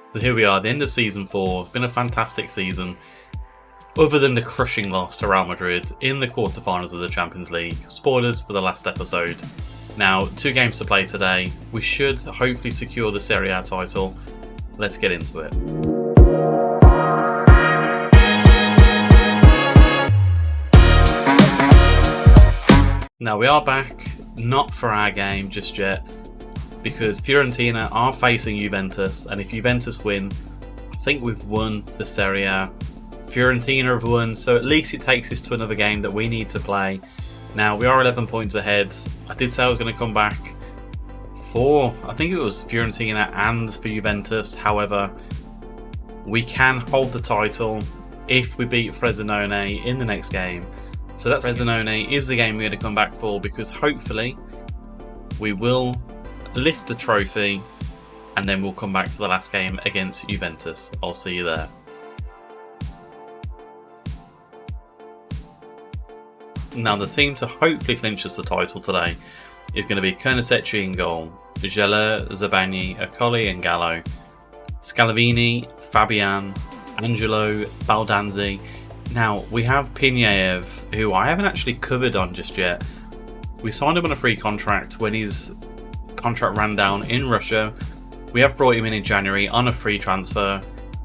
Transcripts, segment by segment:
So here we are, the end of season 4. It's been a fantastic season. Other than the crushing loss to Real Madrid in the quarterfinals of the Champions League. Spoilers for the last episode. Now, 2 games to play today. We should hopefully secure the Serie A title. Let's get into it. Now we are back, not for our game just yet, because Fiorentina are facing Juventus, and if Juventus win, I think we've won the Serie A. Fiorentina have won, so at least it takes us to another game that we need to play. Now we are 11 points ahead. I did say I was going to come back for, I think it was Fiorentina and for Juventus. However, we can hold the title if we beat Frosinone in the next game. So that's Frosinone is the game we're going to come back for, because hopefully we will lift the trophy and then we'll come back for the last game against Juventus. I'll see you there. Now the team to hopefully clinch us the title today is going to be Konasechi in goal, Gela, Zabagni, Accoli and Gallo, Scalavini, Fabian, Angelo, Baldanzi. Now we have Pinyev, who I haven't actually covered on just yet. We signed him on a free contract when his contract ran down in Russia. We have brought him in January on a free transfer,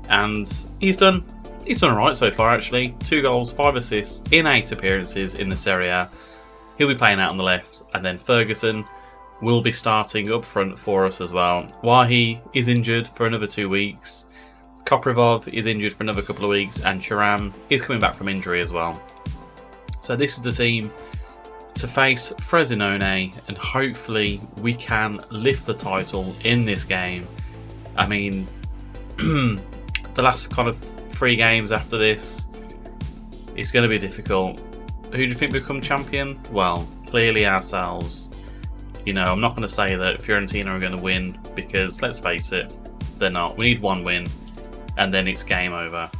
and he's done alright so far actually. 2 goals, 5 assists in 8 appearances in the Serie A. He'll be playing out on the left, and then Ferguson will be starting up front for us as well. Wahi is injured for another 2 weeks. Koprivov is injured for another couple of weeks, and Thuram is coming back from injury as well. So this is the team to face Frosinone, and hopefully we can lift the title in this game. I mean, the last kind of 3 games after this, it's going to be difficult. Who do you think will become champion? Well, clearly ourselves. You know, I'm not going to say that Fiorentina are going to win, because let's face it, they're not. We need 1 win, and then it's game over.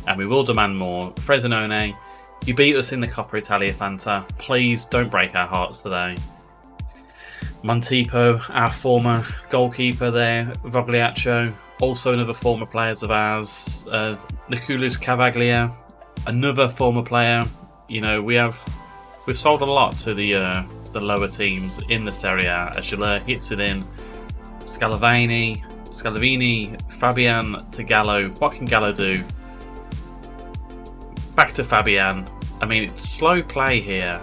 And we will demand more. Frosinone, you beat us in the Coppa Italia Fanta. Please don't break our hearts today. Montipo, our former goalkeeper there, Vogliaccio, also another former players of ours. Nicolas Cavaglia, another former player. You know, we've sold a lot to the lower teams in the Serie A. Gela hits it in. Scalavini, Fabian to Gallo. What can Gallo do? Back to Fabian. I mean, it's slow play here.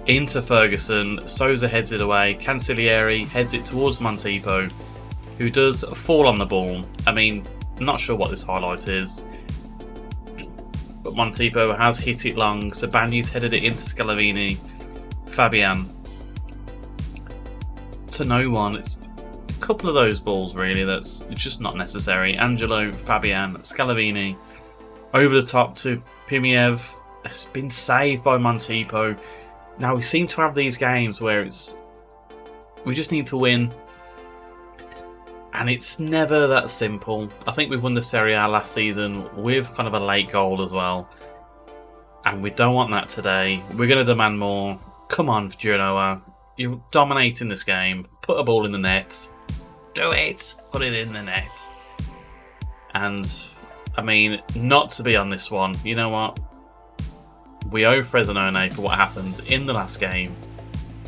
Into Ferguson. Sousa heads it away. Cancellieri heads it towards Montipo, who does fall on the ball. I mean, I'm not sure what this highlight is, but Montipo has hit it long. Sabagni's headed it into Scalavini. Fabian to no one. It's a couple of those balls really it's just not necessary. Angelo, Fabian, Scalavini over the top to Pimiev. It's been saved by Montipo. Now we seem to have these games where we just need to win, and it's never that simple. I think we won the Serie A last season with kind of a late goal as well, and we don't want that today. We're going to demand more. Come on, Genoa. You're dominating this game. Put a ball in the net. Do it. Put it in the net. And, I mean, not to be on this one. You know what? We owe Frosinone for what happened in the last game.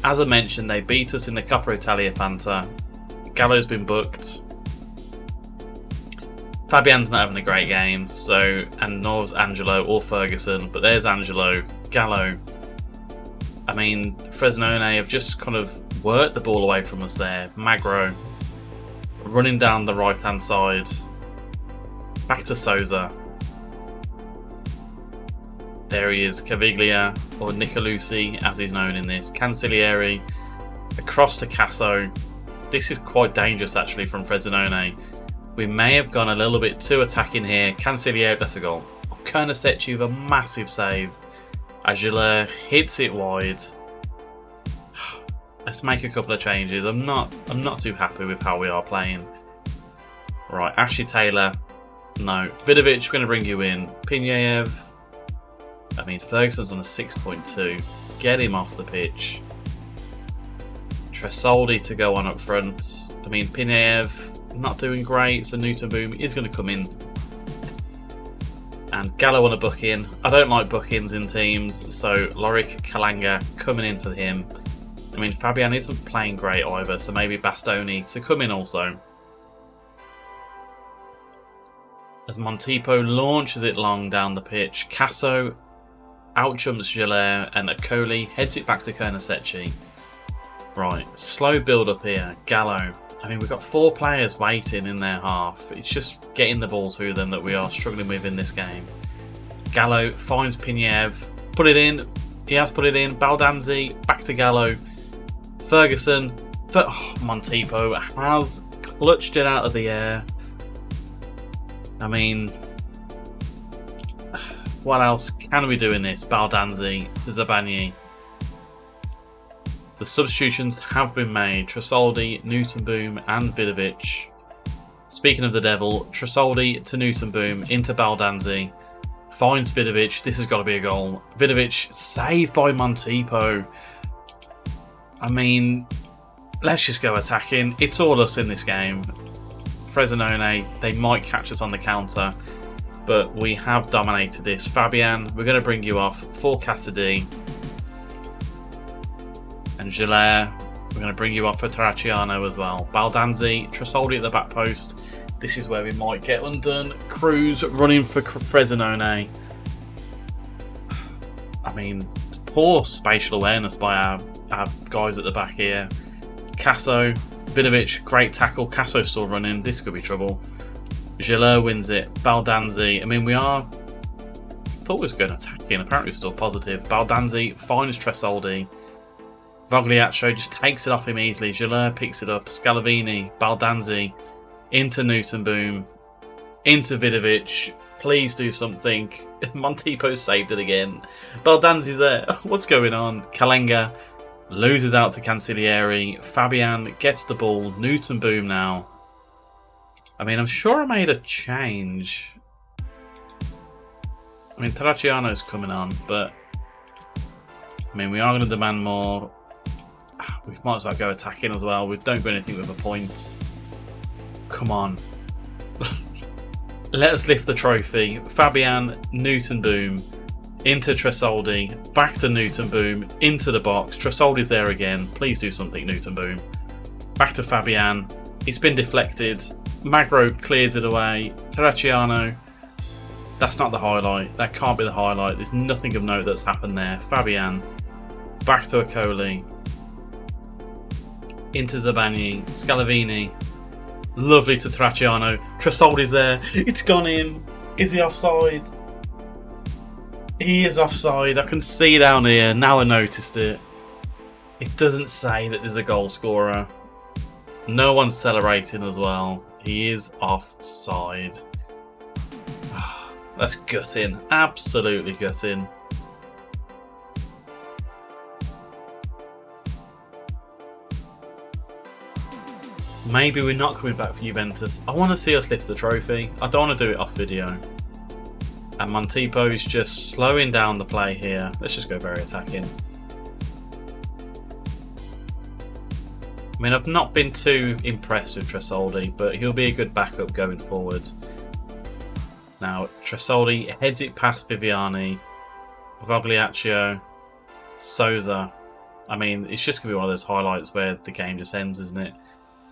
As I mentioned, they beat us in the Coppa Italia Fanta. Gallo's been booked. Fabian's not having a great game, and nor's Angelo or Ferguson, but there's Angelo, Gallo. I mean, Frosinone have just kind of worked the ball away from us there. Magro running down the right hand side. Back to Sousa. There he is, Caviglia, or Nicolucci as he's known in this. Cancellieri across to Casso. This is quite dangerous actually from Frosinone. We may have gone a little bit too attacking here. Cancellieri, that's a goal. Konasechi with a massive save. Agile hits it wide. Let's make a couple of changes. I'm not too happy with how we are playing. Right, Ashley Taylor. No. Vidovic, we're going to bring you in. Pinyev. I mean, Ferguson's on a 6.2. Get him off the pitch. Tresoldi to go on up front. I mean, Pinyev not doing great, so Newton Boom is going to come in. And Gallo on a book-in. I don't like book-ins in teams, so Lorik Kalanga coming in for him. I mean, Fabian isn't playing great either, so maybe Bastoni to come in also. As Montipo launches it long down the pitch, Casso outjumps Giller and Akoli heads it back to Konasechi. Right, slow build up here. Gallo. I mean, we've got 4 players waiting in their half. It's just getting the ball to them that we are struggling with in this game. Gallo finds Piniev. Put it in. He has put it in. Baldanzi. Back to Gallo. Ferguson. Montipo has clutched it out of the air. I mean, what else can we do in this? Baldanzi to Zabagni. The substitutions have been made. Tresoldi, Newton-Boom and Vidovic. Speaking of the devil, Tresoldi to Newton-Boom into Baldanzi. Finds Vidovic. This has got to be a goal. Vidovic saved by Montipo. I mean, let's just go attacking. It's all us in this game. Frosinone, they might catch us on the counter, but we have dominated this. Fabian, we're going to bring you off for Cassidy. And Giller, we're going to bring you off for Terracciano as well. Baldanzi, Tresoldi at the back post. This is where we might get undone. Cruz running for Frosinone. I mean, poor spatial awareness by our guys at the back here. Casso, Vidovic, great tackle. Casso still running. This could be trouble. Giller wins it. Baldanzi. I mean, thought we was going attacking. Apparently, still positive. Baldanzi finds Tresoldi. Vogliaccio just takes it off him easily. Giller picks it up. Scalavini, Baldanzi, into Newton-Boom, into Vidovic. Please do something. Montipo saved it again. Baldanzi's there. What's going on? Kalenga loses out to Cancellieri. Fabian gets the ball. Newton-Boom now. I mean, I'm sure I made a change. I mean, Terracciano's coming on, but I mean, we are going to demand more. We might as well go attacking as well. We don't do anything with a point. Come on. Let us lift the trophy. Fabian, Newton-Boom, into Tresoldi, back to Newton-Boom, into the box. Tresoldi's there again. Please do something, Newton-Boom. Back to Fabian. It's been deflected. Magro clears it away. Terracciano. That's not the highlight. That can't be the highlight. There's nothing of note that's happened there. Fabian. Back to Akoli. Into Zabagni. Scalavini. Lovely to Terracciano. Tresoldi's there. It's gone in. Is he offside? He is offside. I can see down here. Now I noticed it. It doesn't say that there's a goal scorer. No one's celebrating as well. He is offside. That's gutting. Absolutely gutting. Maybe we're not coming back for Juventus. I want to see us lift the trophy. I don't want to do it off video. And Montipo is just slowing down the play here. Let's just go very attacking. I mean, I've not been too impressed with Tresoldi, but he'll be a good backup going forward. Now, Tresoldi heads it past Viviani, Vogliaccio, Souza. I mean, it's just going to be one of those highlights where the game just ends, isn't it?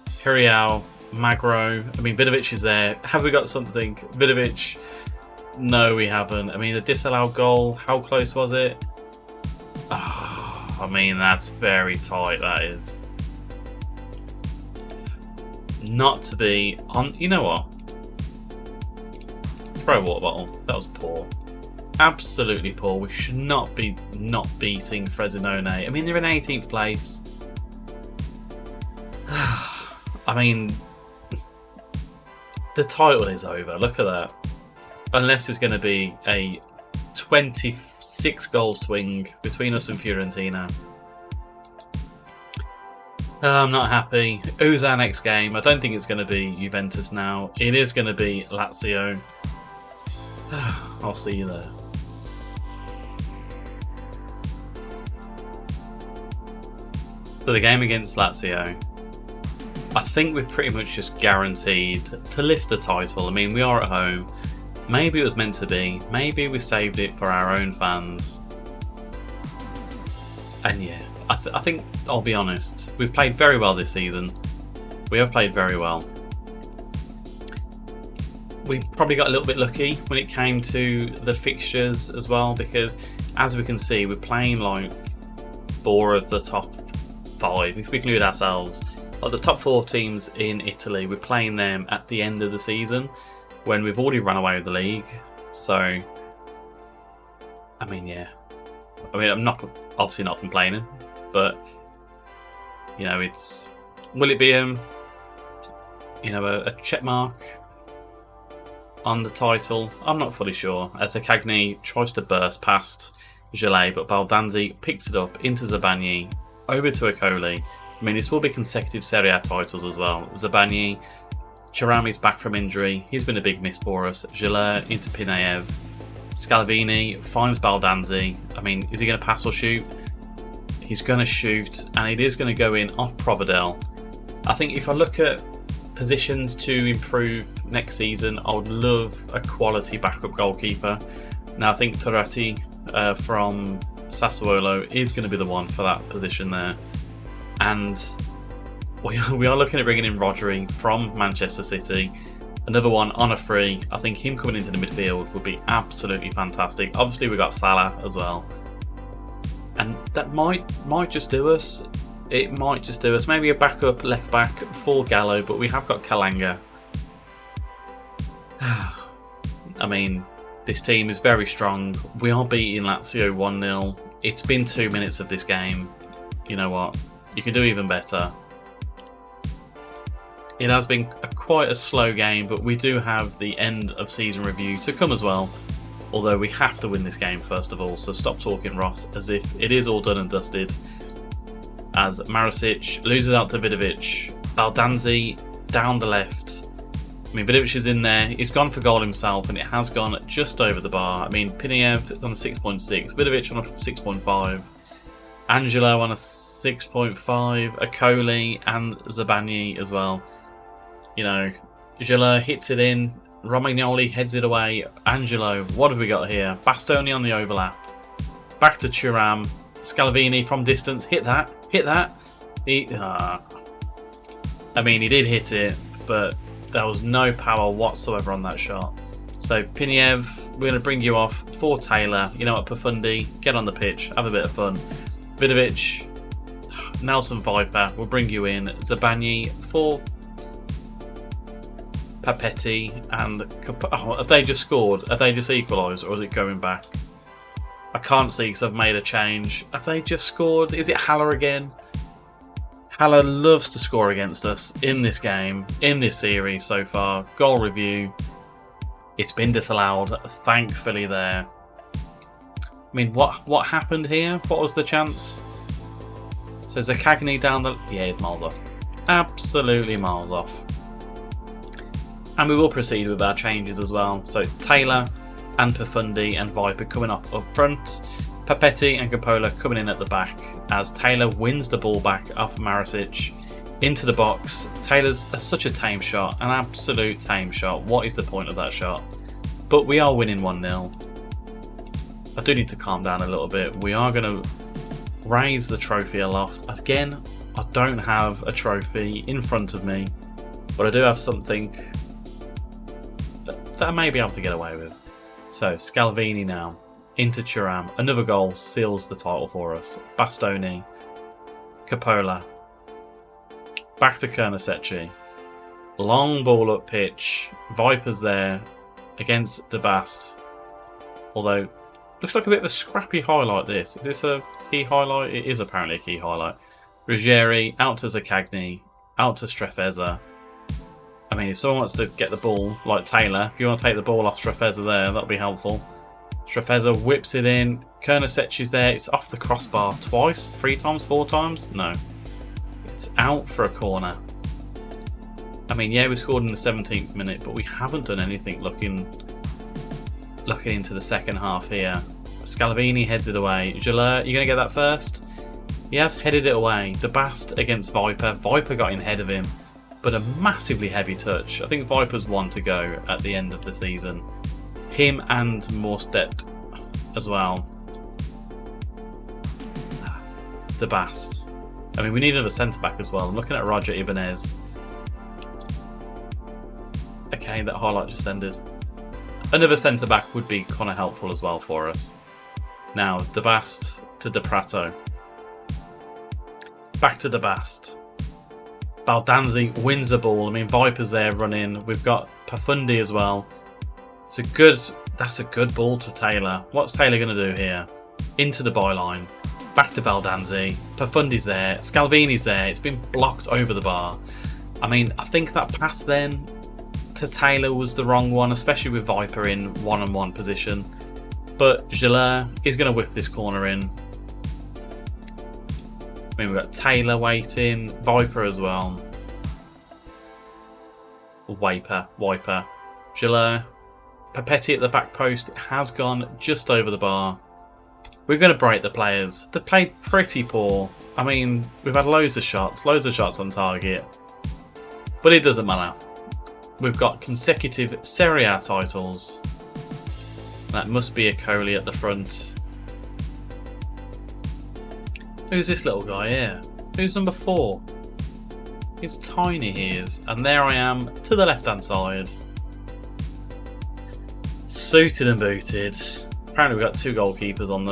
Hirial, Magro. I mean, Vidovic is there. Have we got something? Vidovic. No, we haven't. I mean, the disallowed goal, how close was it? Oh, I mean, that's very tight, that is. Not to be on. You know what? Throw a water bottle. That was poor. Absolutely poor. We should not be not beating Frosinone. I mean, they're in 18th place. I mean, the title is over. Look at that. Unless there's going to be a 26 goal swing between us and Fiorentina. I'm not happy. Who's our next game? I don't think it's going to be Juventus now. It is going to be Lazio. I'll see you there. So the game against Lazio. I think we're pretty much just guaranteed to lift the title. I mean, we are at home. Maybe it was meant to be. Maybe we saved it for our own fans. And yeah, I think, I'll be honest, we've played very well this season. We have played very well. We probably got a little bit lucky when it came to the fixtures as well, because as we can see, we're playing like 4 of the top 5, if we include ourselves. Like the top 4 teams in Italy, we're playing them at the end of the season when we've already run away with the league. So, I mean, yeah. I mean, I'm obviously not complaining, but you know, will it be a check mark on the title? I'm not fully sure. As Cagney tries to burst past Gelé, but Baldanzi picks it up into Zabagni, over to Akoli. I mean, this will be consecutive Serie A titles as well. Zabagni, Cherami's back from injury. He's been a big miss for us. Gelé into Pineev. Scalvini finds Baldanzi. I mean, is he going to pass or shoot? He's going to shoot, and it is going to go in off Providel. I think if I look at positions to improve next season, I would love a quality backup goalkeeper. Now, I think Turati from Sassuolo is going to be the one for that position there. And we are looking at bringing in Rodri from Manchester City. Another one on a free. I think him coming into the midfield would be absolutely fantastic. Obviously, we got Salah as well. And that might just do us. It might just do us. Maybe a backup left back for Gallo, but we have got Kalanga. I mean, this team is very strong. We are beating Lazio 1-0. It's been 2 minutes of this game. You know what? You can do even better. It has been quite a slow game, but we do have the end of season review to come as well. Although we have to win this game first of all, so stop talking, Ross, as if it is all done and dusted. As Marasic loses out to Vidovic. Baldanzi down the left. I mean, Vidovic is in there. He's gone for goal himself, and it has gone just over the bar. I mean, Pineev is on a 6.6, Vidovic on a 6.5, Angelo on a 6.5, Akoli and Zabagni as well. You know, Gila hits it in, Romagnoli heads it away. Angelo, what have we got here? Bastoni on the overlap. Back to Thuram. Scalvini from distance. Hit that. I mean, he did hit it, but there was no power whatsoever on that shot. So, Pineev, we're going to bring you off for Taylor. You know what, Profundi, get on the pitch, have a bit of fun. Vidovic, Nelson Viper, we'll bring you in. Zabagni for Papetti and have they just scored? Have they just equalised, or is it going back? I can't see because I've made a change. Have they just scored? Is it Haller again? Haller loves to score against us in this game, in this series so far. Goal review. It's been disallowed, thankfully there. I mean, what happened here? What was the chance? So Zaccagni down the... Yeah, he's miles off. Absolutely miles off. And we will proceed with our changes as well. So Taylor and Profundi and Viper coming up front. Papetti and Coppola coming in at the back as Taylor wins the ball back off Marasic into the box. Taylor's such a tame shot, an absolute tame shot. What is the point of that shot? But we are winning 1-0. I do need to calm down a little bit. We are going to raise the trophy aloft. Again, I don't have a trophy in front of me, but I do have something that I may be able to get away with. So, Scalvini now into Thuram. Another goal seals the title for us. Bastoni. Coppola. Back to Kernasecchi. Long ball up pitch. Viper's there against De Bast. Although, looks like a bit of a scrappy highlight this. Is this a key highlight? It is apparently a key highlight. Ruggieri out to Zaccagni. Out to Strefezza. I mean, if someone wants to get the ball, like Taylor, if you want to take the ball off Strefezza there, that'll be helpful. Strefezza whips it in. Kernasecchi's there. It's off the crossbar twice, 3 times, 4 times? No. It's out for a corner. I mean, yeah, we scored in the 17th minute, but we haven't done anything looking into the second half here. Scalvini heads it away. Gillard, you going to get that first? He has headed it away. De Bast against Viper. Viper got in ahead of him. but a massively heavy touch. I think Viper's one to go at the end of the season. Him and Morstedt as well. De Bast. I mean, we need another centre-back as well. I'm looking at Roger Ibanez. Okay, that highlight just ended. Another centre-back would be kind of helpful as well for us. Now, De Bast to De Prato. Back to De Bast. Baldanzi wins the ball. I mean, Viper's there running. We've got Pafundi as well. That's a good ball to Taylor. What's Taylor going to do here? Into the byline. Back to Baldanzi. Pafundi's there. Scalvini's there. It's been blocked over the bar. I mean, I think that pass then to Taylor was the wrong one, especially with Viper in one-on-one position. But Giller is going to whip this corner in. I mean, we've got Taylor waiting, Viper as well. Wiper. Giller. Papetti at the back post has gone just over the bar. We're going to break the players. They've played pretty poor. I mean, we've had loads of shots on target. But it doesn't matter. We've got consecutive Serie A titles. That must be a Coley at the front. Who's this little guy here? Who's number 4? He's tiny, he is. And there I am to the left-hand side. Suited and booted. Apparently we've got 2 goalkeepers on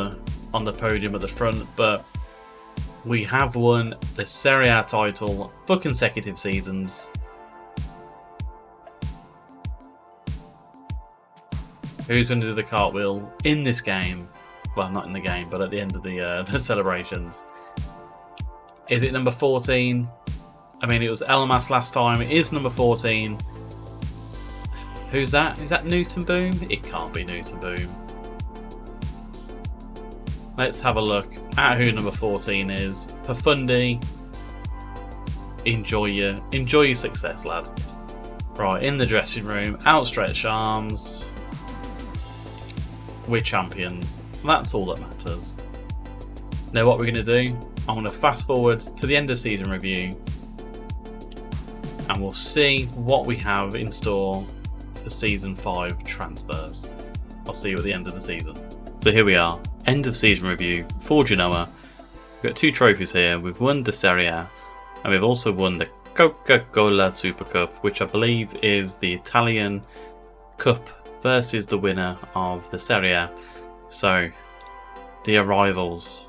the podium at the front, but we have won the Serie A title for consecutive seasons. Who's going to do the cartwheel in this game? Well, not in the game, but at the end of the celebrations. Is it number 14? I mean, it was Elmas last time. It is number 14. Who's that? Is that Newton Boom? It can't be Newton Boom. Let's have a look at who number 14 is. Pafundi. Enjoy your success, lad. Right, in the dressing room, outstretched arms. We're champions. That's all that matters. Now what we're going to do, I'm going to fast forward to the end of season review and we'll see what we have in store for season 5 transfers. I'll see you at the end of the season. So here we are, end of season review for Genoa. We've got 2 trophies here. We've won the Serie A and we've also won the Coca-Cola Super Cup, which I believe is the Italian Cup versus the winner of the Serie A. So, the arrivals.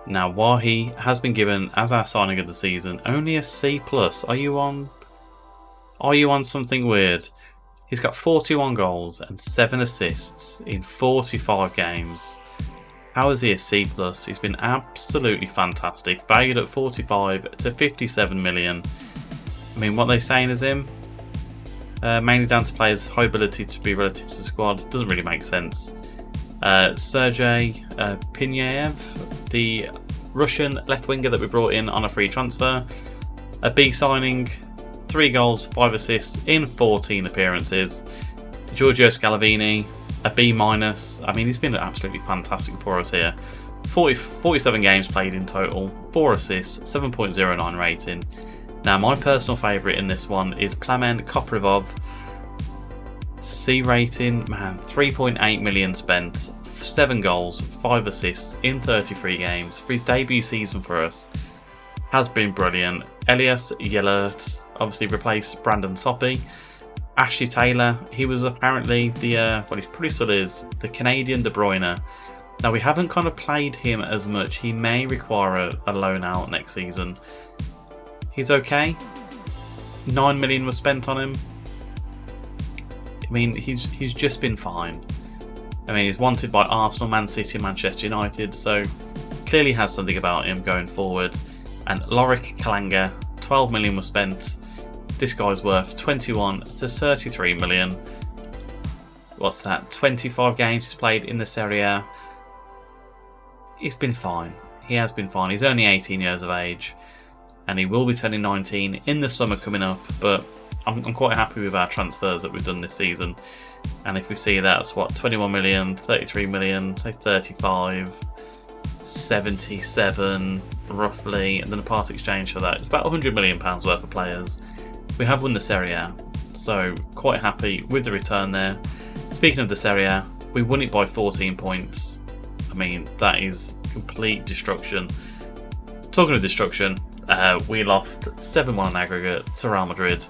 Now, Wahi has been given, as our signing of the season, only a C+. Are you on something weird? He's got 41 goals and 7 assists in 45 games. How is he a C+? He's been absolutely fantastic. Valued at 45 to 57 million. I mean, what are they saying is him? Mainly down to players' high ability to be relative to the squad. Doesn't really make sense. Sergei Pinyaev, the Russian left winger that we brought in on a free transfer. A B signing, 3 goals, 5 assists in 14 appearances. Giorgio Scalvini, a B-. I mean, he's been absolutely fantastic for us here. 47 games played in total, 4 assists, 7.09 rating. Now, my personal favourite in this one is Plamen Koprivov. C rating, man, 3.8 million spent, 7 goals, 5 assists in 33 games for his debut season for us. Has been brilliant. Elias Yellert obviously replaced Brandon Soppy. Ashley Taylor, he was apparently the, well, he pretty still is, the Canadian De Bruyne. Now, we haven't kind of played him as much. He may require a loan out next season. He's okay. 9 million was spent on him. I mean, he's just been fine. I mean, he's wanted by Arsenal, Man City, and Manchester United, so clearly has something about him going forward. And Lorik Kalanga, 12 million was spent. This guy's worth 21 to 33 million. What's that? 25 games he's played in the Serie A. He's been fine. He has been fine. He's only 18 years of age. And he will be turning 19 in the summer coming up, but I'm quite happy with our transfers that we've done this season. And if we see that's what, 21 million, 33 million, say 35, 77 roughly, and then a part exchange for that. It's about £100 million worth of players. We have won the Serie A, so quite happy with the return there. Speaking of the Serie A, we won it by 14 points. I mean, that is complete destruction. Talking of destruction, we lost 7-1 on aggregate to Real Madrid.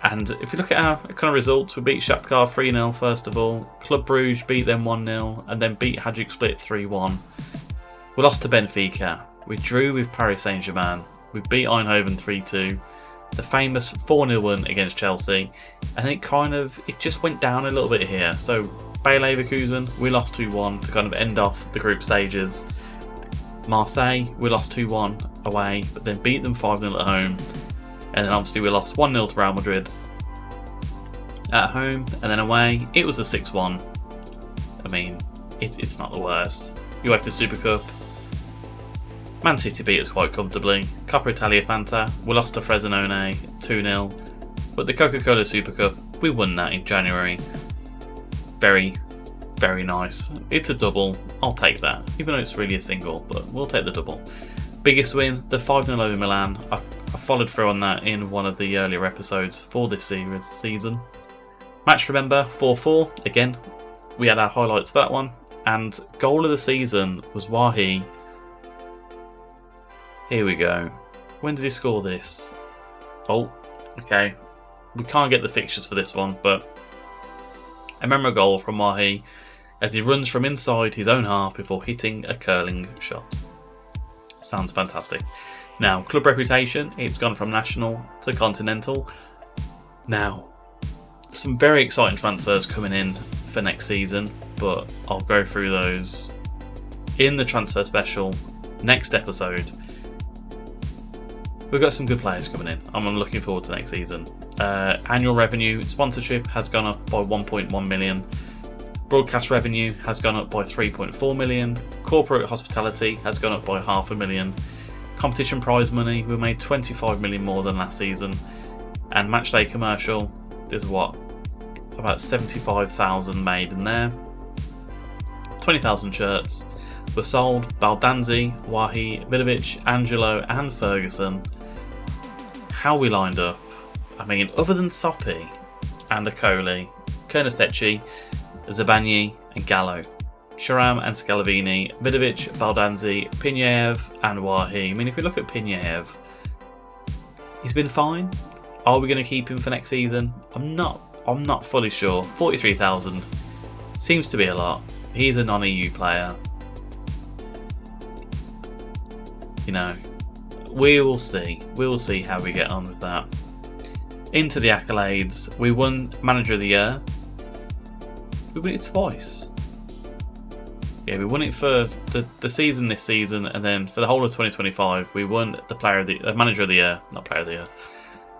And if you look at our kind of results, we beat Shakhtar 3-0 first of all. Club Brugge beat them 1-0 and then beat Hajduk Split 3-1. We lost to Benfica. We drew with Paris Saint-Germain. We beat Eindhoven 3-2. The famous 4-0 win against Chelsea. And it just went down a little bit here. So Bayer Leverkusen, we lost 2-1 to kind of end off the group stages. Marseille, we lost 2-1 away, but then beat them 5-0 at home. And then obviously we lost 1-0 to Real Madrid at home, and then away it was a 6-1. I mean, it's not the worst. UEFA Super Cup, Man City beat us quite comfortably. Coppa Italia Fanta, we lost to Frosinone 2-0. But the Coca-Cola Super Cup, we won that in January. Very, very nice. It's a double, I'll take that. Even though it's really a single, but we'll take the double. Biggest win, the 5-0 over Milan. I followed through on that in one of the earlier episodes for this season. Match to remember, 4-4. Again, we had our highlights for that one. And goal of the season was Wahi. Here we go. When did he score this? Oh, okay. We can't get the fixtures for this one, but I remember a goal from Wahi as he runs from inside his own half before hitting a curling shot. Sounds fantastic. Now, club reputation, it's gone from national to continental. Now, some very exciting transfers coming in for next season, but I'll go through those in the transfer special next episode. We've got some good players coming in. I'm looking forward to next season. Annual revenue, sponsorship has gone up by 1.1 million. Broadcast revenue has gone up by 3.4 million. Corporate hospitality has gone up by $500,000. Competition prize money, we made 25 million more than last season. And matchday commercial, there's about 75,000 made in there. 20,000 shirts were sold. Baldanzi, Wahi, Milovic, Angelo and Ferguson. How we lined up. I mean, other than Soppy and Akoli, Konasechi, Zabani and Gallo, Sharam and Scalavini, Milovic, Baldanzi, Pinyev and Wahi. I mean, if we look at Pinyev, he's been fine. Are we going to keep him for next season? I'm not fully sure. 43,000 seems to be a lot. He's a non-EU player. You know, we will see. We will see how we get on with that. Into the accolades. We won Manager of the Year. We won it twice. Yeah, we won it for the season this season, and then for the whole of 2025, we won the Manager of the Year, not Player of the Year.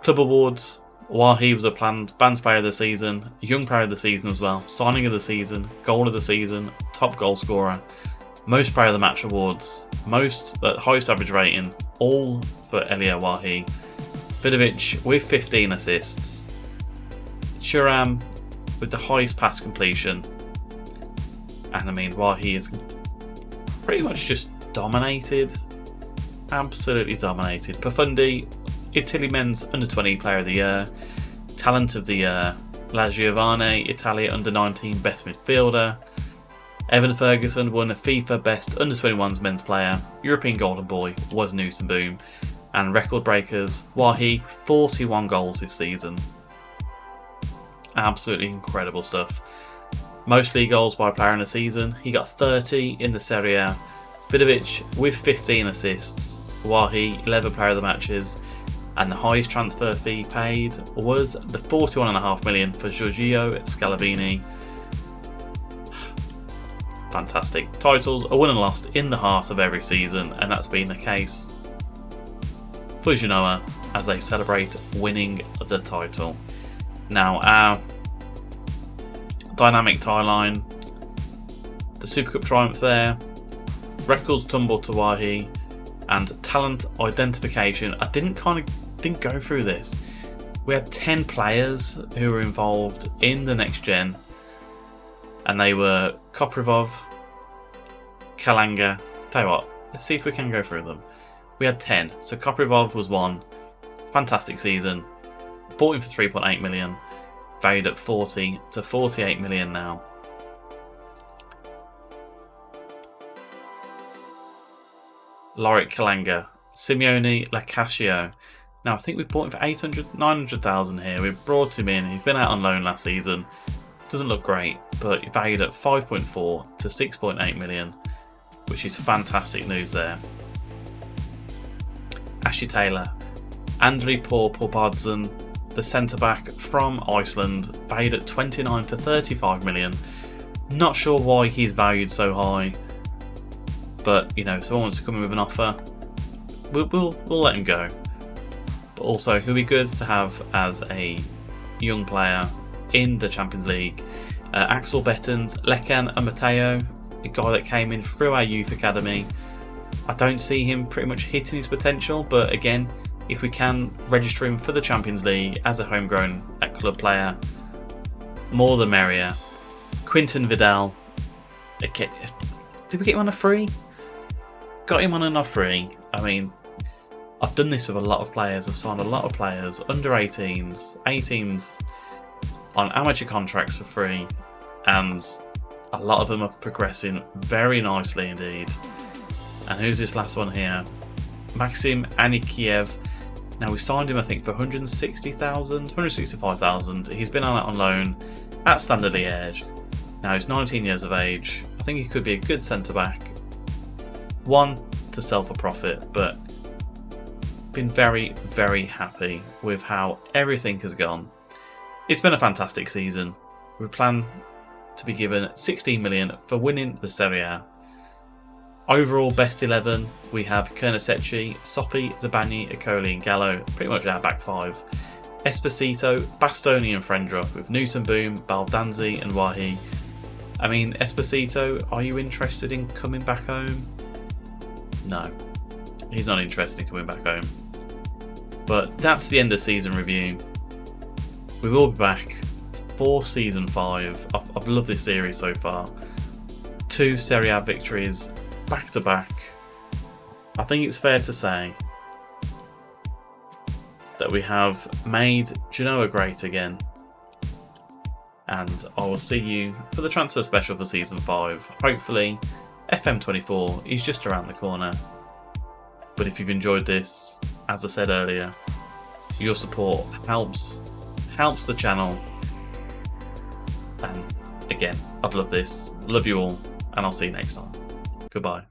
Club Awards. Wahi was a planned Bands Player of the Season, Young Player of the Season as well, Signing of the Season, Goal of the Season, Top Goal Scorer, Most Player of the Match Awards, highest average rating, all for Elia Wahi. Vidovic with 15 assists. Thuram with the highest pass completion. And I mean, Wahi is pretty much just dominated. Absolutely dominated. Profundi, Italy Men's Under-20 Player of the Year. Talent of the Year. La Giovane, Italia Under-19 Best Midfielder. Evan Ferguson won a FIFA Best Under-21s Men's Player. European Golden Boy was Newton Boom. And record breakers, Wahi, 41 goals this season. Absolutely incredible stuff. Most league goals by a player in a season. He got 30 in the Serie A. Vidovic with 15 assists. Wahi, 11 Player of the Matches. And the highest transfer fee paid was the 41.5 million for Giorgio Scalavini. Fantastic. Titles are won and lost in the heart of every season, and that's been the case for Genoa as they celebrate winning the title. Now, our dynamic tie line, the Super Cup triumph there, records tumble to Wahi, and talent identification. I didn't go through this. We had 10 players who were involved in the next gen, and they were Koprivov, Kalanga. Tell you what, let's see if we can go through them. We had 10. So Kopriv was 1. Fantastic season. Bought him for 3.8 million. Valued at 40 to 48 million now. Lorik Kalanga. Simeone Lacascio. Now I think we bought him for 900,000 here. We brought him in. He's been out on loan last season. Doesn't look great, but valued at 5.4 to 6.8 million, which is fantastic news there. Ashley Taylor. Andriy Porbadzen, the centre-back from Iceland, valued at 29 to 35 million. Not sure why he's valued so high, but you know, if someone wants to come in with an offer, we'll let him go. But also, it'll be good to have as a young player in the Champions League. Axel Bettens, Lekan Amateo, a guy that came in through our youth academy. I don't see him pretty much hitting his potential, but again, if we can register him for the Champions League as a homegrown club player, more the merrier. Quinton Vidal, okay, did we get him on a free? Got him on a free. I mean, I've done this with a lot of players. I've signed a lot of players, under 18s, 18s, on amateur contracts for free, and a lot of them are progressing very nicely indeed. And who's this last one here? Maxim Anikiev. Now we signed him, I think, for 165,000. He's been on loan at Standard Liège. Now he's 19 years of age. I think he could be a good centre back. One to sell for profit, but been very, very happy with how everything has gone. It's been a fantastic season. We plan to be given 16 million for winning the Serie A. Overall best 11, we have Konasechi, Soppi, Zabani, Akoli and Gallo, pretty much our back 5. Esposito, Bastoni and Frendrup with Newton Boom, Baldanzi and Wahi. I mean, Esposito, are you interested in coming back home? No, he's not interested in coming back home. But that's the end of season review. We will be back for season 5. I've loved this series so far. 2 Serie A victories back to back. I think it's fair to say that we have made Genoa great again. And I will see you for the transfer special for season 5. Hopefully, FM24 is just around the corner. But if you've enjoyed this, as I said earlier, your support helps the channel. And again, I've loved this. Love you all, and I'll see you next time. Goodbye.